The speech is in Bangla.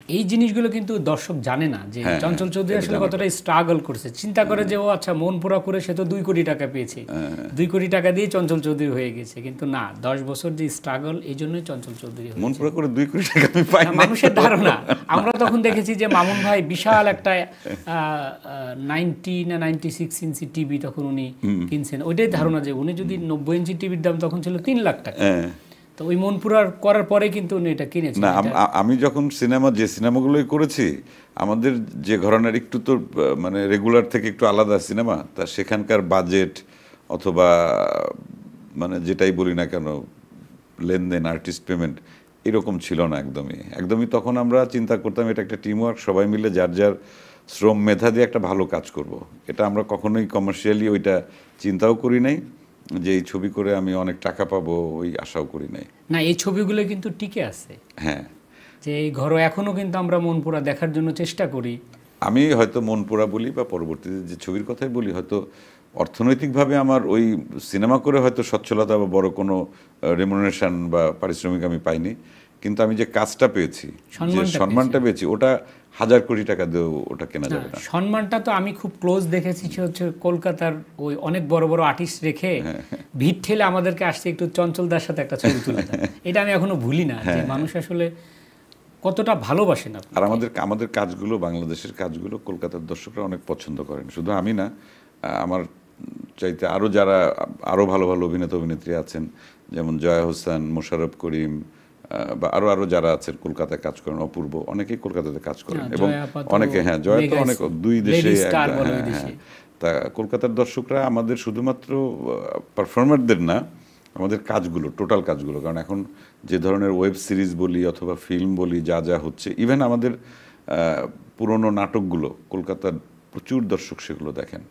এই জিনিসগুলো কিন্তু দর্শক জানে না যে চঞ্চল চৌধুরী আসলে কতটা স্ট্রাগল করছে। চিন্তা করে যে ও আচ্ছা মন পুরা করে সে তো 2 কোটি টাকা পেয়েছে, 2 কোটি টাকা দিয়ে চঞ্চল চৌধুরী হয়ে গেছে, কিন্তু না, 10 বছর যে স্ট্রাগল, এই জন্যই চঞ্চল চৌধুরী হয়েছে। মন পুরা করে 2 কোটি টাকা আমি পাই না, মানুষের ধারণা। আমরা তখন দেখেছি যে মামুন ভাই বিশাল একটা 90 না 96 ইঞ্চি টিভি তখন উনি কিনছেন, ওইটাই ধারণা যে উনি যদি 90 ইঞ্চি টিভির দাম তখন ছিল 3 লাখ টাকা। তো ওই মনপুরার করার পরে কিন্তু উনি এটা কিনেছেন। না, আমি যখন যে সিনেমাগুলোই করেছি, আমাদের যে ঘরানার একটু তো মানে রেগুলার থেকে একটু আলাদা সিনেমা, তা সেখানকার বাজেট অথবা মানে যেটাই বলি না কেন, লেনদেন, আর্টিস্ট পেমেন্ট এরকম ছিল না একদমই। তখন আমরা চিন্তা করতাম এটা একটা টিম ওয়ার্ক, সবাই মিলে যার যার শ্রম মেধা দিয়ে একটা ভালো কাজ করব। এটা আমরা কখনোই কমার্শিয়ালি ওইটা চিন্তাও করি নাই যে এই ছবি করে আমি অনেক টাকা পাবো, ওই আশাও করি নাই। না, এই ছবিগুলো কিন্তু টিকে আছে। হ্যাঁ, যে এই ঘর এখনো কিন্তু আমরা মনপুরা দেখার জন্য চেষ্টা করি। আমি হয়তো মনপুরা বলি বা পরবর্তীতে যে ছবির কথাই বলি, হয়তো অর্থনৈতিকভাবে আমার ওই সিনেমা করে হয়তো সচ্ছলতা বা বড় কোনো রেমুনারেশন বা পারিশ্রমিক আমি পাইনি, কিন্তু আমি যে কাজটা পেয়েছি, যে সম্মানটা পেয়েছি, ওটা 1000 কোটি টাকা দিয়েও ওটা কেনা যাবে না। সম্মানটা তো আমি খুব ক্লোজ দেখেছি, হচ্ছে কলকাতার ওই অনেক বড় বড় আর্টিস্ট রেখে ভিড় ঠেলে আমাদেরকে আসছে একটু চঞ্চলদার সাথে একটা ছবি তুলে দেন। এটা আমি এখনো ভুলি না, যে মানুষ আসলে কতটা ভালোবাসে না। আর আমাদের কাজগুলো, বাংলাদেশের কাজগুলো কলকাতার দর্শকরা অনেক পছন্দ করেন, শুধু আমি না, আমার চাইতে যারা আরো ভালো ভালো অভিনেতা অভিনেত্রী আছেন, যেমন জয়া হোসেন, মোশাররফ করিম বা আরো যারা আছেন কলকাতায় কাজ করেন, অপূর্ব, অনেকেই কলকাতাতে কাজ করেন এবং অনেকে, জয়া তো অনেক, 2 দেশে। তা কলকাতার দর্শকরা আমাদের শুধুমাত্র পারফর্মারদের না, আমাদের কাজগুলো, টোটাল কাজগুলো, কারণ এখন যে ধরনের ওয়েব সিরিজ বলি অথবা ফিল্ম বলি, যা হচ্ছে, ইভেন আমাদের পুরনো নাটকগুলো, কলকাতার প্রচুর দর্শক সেগুলো দেখেন।